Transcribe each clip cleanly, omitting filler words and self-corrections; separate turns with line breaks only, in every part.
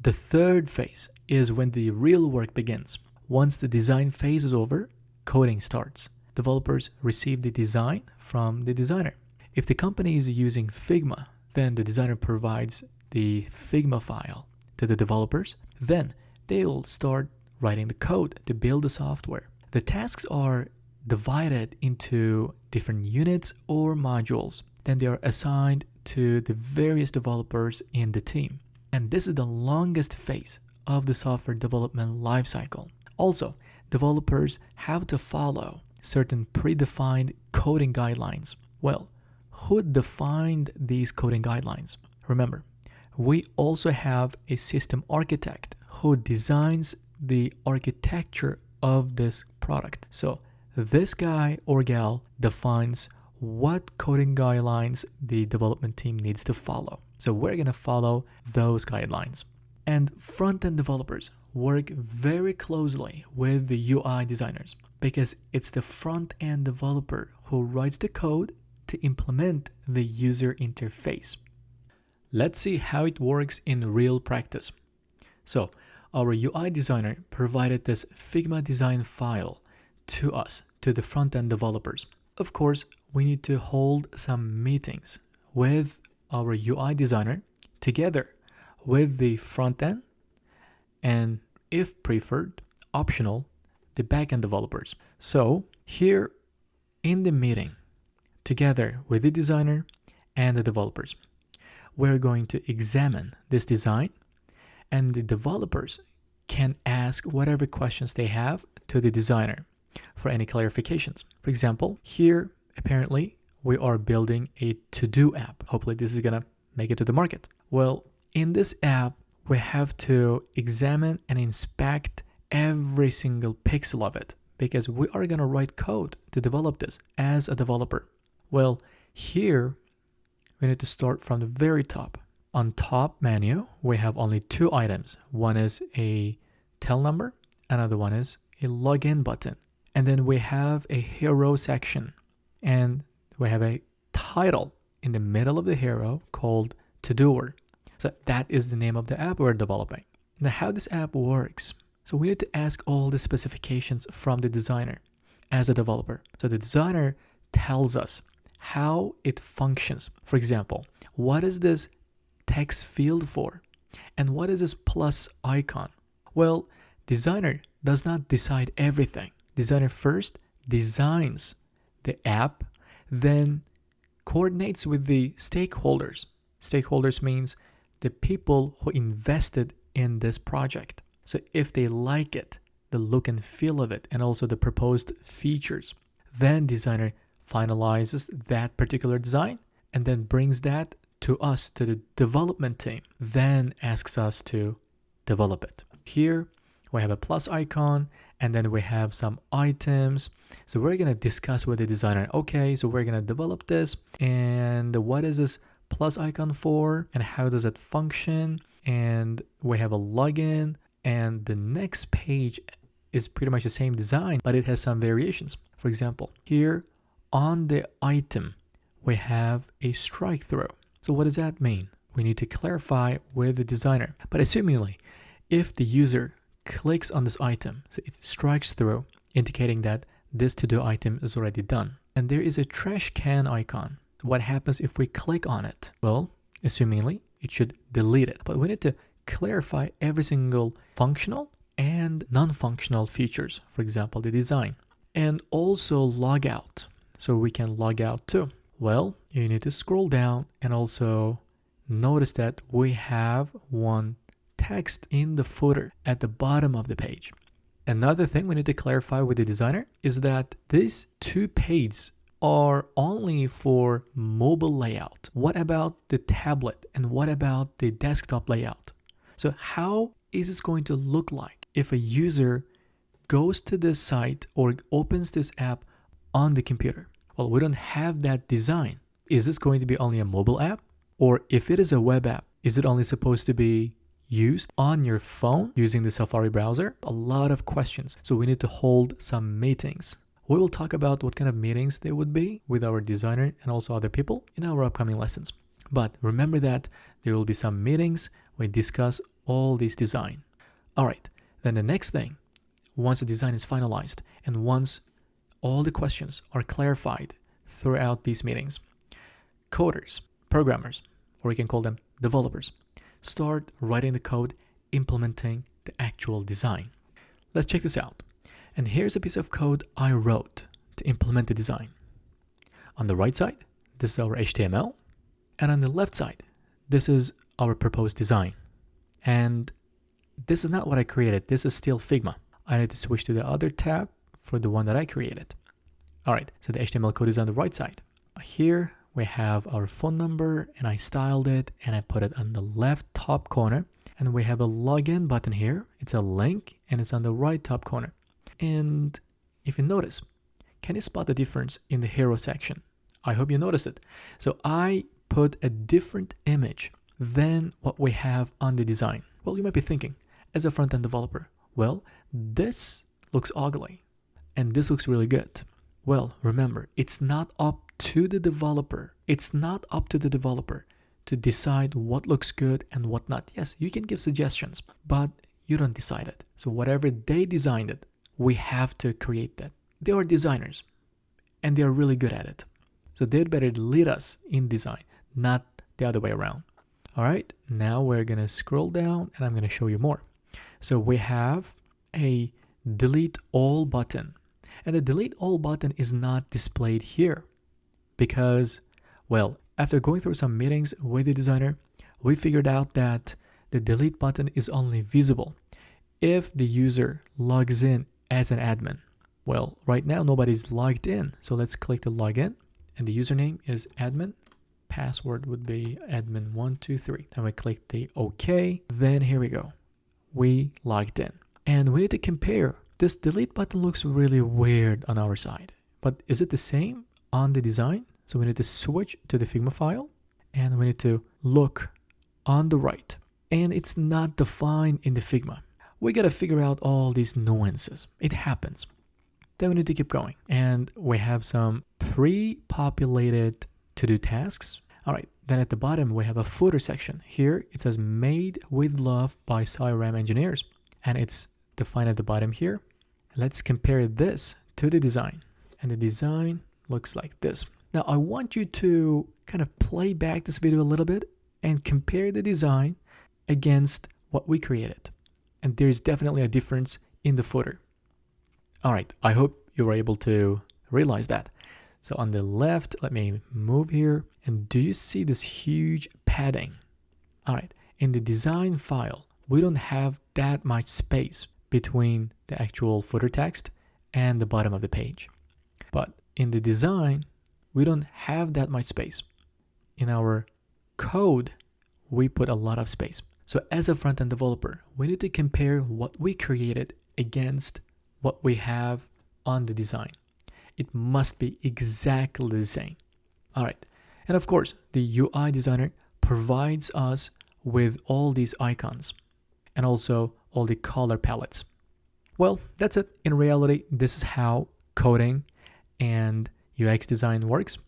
The third phase is when the real work begins. Once the design phase is over, coding starts. Developers receive the design from the designer. If the company is using Figma, then the designer provides the Figma file to the developers. Then they'll start writing the code to build the software. The tasks are divided into different units or modules. Then they are assigned to the various developers in the team. And this is the longest phase of the software development lifecycle. Also, developers have to follow certain predefined coding guidelines. Well, who defined these coding guidelines? Remember, we also have a system architect who designs the architecture of this product. So this guy or gal defines what coding guidelines the development team needs to follow. So we're going to follow those guidelines. And front-end developers work very closely with the UI designers because it's the front-end developer who writes the code to implement the user interface. Let's see how it works in real practice. So our UI designer provided this Figma design file to us, to the front-end developers. Of course, we need to hold some meetings with our UI designer together with the front-end and, if preferred, optional, the back-end developers. So here in the meeting, together with the designer and the developers, we're going to examine this design, and the developers can ask whatever questions they have to the designer for any clarifications. For example, here apparently we are building a to-do app. Hopefully this is gonna make it to the market. Well, in this app, we have to examine and inspect every single pixel of it because we are gonna write code to develop this as a developer. Well, here we need to start from the very top. On top menu, we have only two items. One is a tel number, another one is a login button. And then we have a hero section, and we have a title in the middle of the hero called to-doer. So that is the name of the app we're developing. Now, how this app works. So we need to ask all the specifications from the designer as a developer. So the designer tells us how it functions. For example, what is this text field for? And what is this plus icon? Well, designer does not decide everything. Designer first designs the app, then coordinates with the stakeholders. Stakeholders means the people who invested in this project. So if they like it, the look and feel of it, and also the proposed features, then designer finalizes that particular design and then brings that to us, to the development team, then asks us to develop it. Here we have a plus icon, and then we have some items. So we're going to discuss with the designer, okay, so we're going to develop this, and what is this plus icon for, and how does it function? And we have a login, and the next page is pretty much the same design, but it has some variations. For example, here on the item, we have a strike through. So what does that mean? We need to clarify with the designer. But assumingly, if the user clicks on this item, so it strikes through, indicating that this to-do item is already done. And there is a trash can icon. What happens if we click on it? Well, assumingly, it should delete it. But we need to clarify every single functional and non-functional features, for example, the design. And also log out. So we can log out too. Well, you need to scroll down and also notice that we have one text in the footer at the bottom of the page. Another thing we need to clarify with the designer is that these two pages are only for mobile layout. What about the tablet and what about the desktop layout? So how is this going to look like if a user goes to this site or opens this app on the computer? Well, we don't have that design. Is this going to be only a mobile app? Or if it is a web app, is it only supposed to be used on your phone using the Safari browser? A lot of questions. So we need to hold some meetings. We will talk about what kind of meetings they would be with our designer and also other people in our upcoming lessons. But remember that there will be some meetings. We discuss all this design. All right, then the next thing, once the design is finalized and once all the questions are clarified throughout these meetings, coders, programmers, or you can call them developers, start writing the code, implementing the actual design. Let's check this out. And here's a piece of code I wrote to implement the design. On the right side, this is our HTML. And on the left side, this is our proposed design. And this is not what I created. This is still Figma. I need to switch to the other tab for the one that I created. All right, so the HTML code is on the right side. Here we have our phone number, and I styled it and I put it on the left top corner. And we have a login button here. It's a link and it's on the right top corner. And if you notice, can you spot the difference in the hero section? I hope you notice it. So I put a different image than what we have on the design. Well, you might be thinking, as a front-end developer, well, this looks ugly and this looks really good. Well, remember, it's not up to the developer. It's not up to the developer to decide what looks good and what not. Yes, you can give suggestions, but you don't decide it. So whatever they designed it, we have to create that. They are designers and they are really good at it. So they'd better lead us in design, not the other way around. All right, now we're going to scroll down and I'm going to show you more. So we have a delete all button. And the delete all button is not displayed here because, well, after going through some meetings with the designer, we figured out that the delete button is only visible if the user logs in as an admin. Well, right now nobody's logged in. So let's click the login and the username is admin. Password would be admin123. Then we click the OK. Then here we go. We logged in. And we need to compare. This delete button looks really weird on our side. But is it the same on the design? So we need to switch to the Figma file. And we need to look on the right. And it's not defined in the Figma. We got to figure out all these nuances. It happens. Then we need to keep going. And we have some pre-populated to-do tasks. All right, then at the bottom, we have a footer section. Here, it says made with love by SciRam engineers. And it's defined at the bottom here. Let's compare this to the design. And the design looks like this. Now, I want you to kind of play back this video a little bit and compare the design against what we created. And there's definitely a difference in the footer. All right, I hope you were able to realize that. So on the left, let me move here. And do you see this huge padding? All right, in the design file, we don't have that much space between the actual footer text and the bottom of the page. But in the design, we don't have that much space. In our code, we put a lot of space. So as a front-end developer, we need to compare what we created against what we have on the design. It must be exactly the same. All right. And of course, the UI designer provides us with all these icons and also all the color palettes. Well, that's it. In reality, this is how coding and UX design works.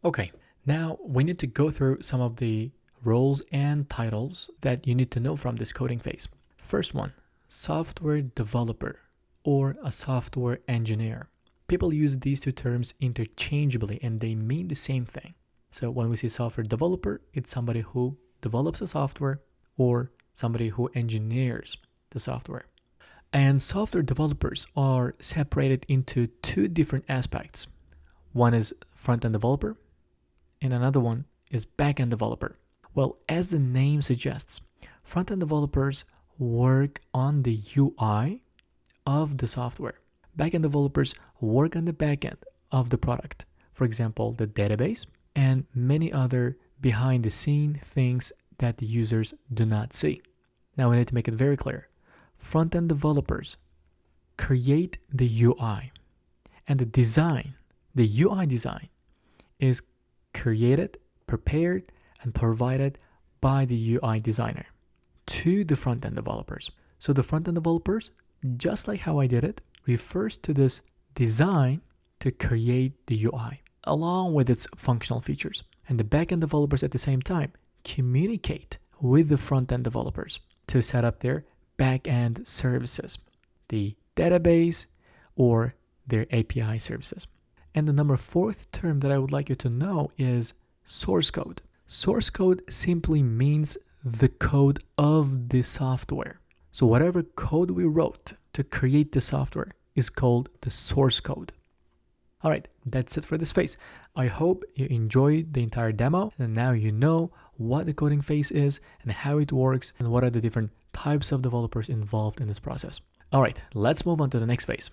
Okay, now we need to go through some of the roles and titles that you need to know from this coding phase. First one, software developer or a software engineer. People use these two terms interchangeably and they mean the same thing. So when we say software developer, it's somebody who develops a software or somebody who engineers the software. And software developers are separated into two different aspects. One is front-end developer and another one is back-end developer. Well, as the name suggests, front-end developers work on the UI of the software. Back-end developers work on the back-end of the product. For example, the database and many other behind-the-scene things that the users do not see. Now we need to make it very clear. Front-end developers create the UI and the design, the UI design is created, prepared, and provided by the UI designer to the front-end developers. So the front-end developers, just like how I did it, refers to this design to create the UI along with its functional features. And the back-end developers at the same time communicate with the front-end developers to set up their back-end services, the database or their API services. And the number 4th term that I would like you to know is source code. Source code simply means the code of the software. So whatever code we wrote to create the software is called the source code. All right, that's it for this phase. I hope you enjoyed the entire demo, and now you know what the coding phase is and how it works and what are the different types of developers involved in this process. All right, let's move on to the next phase.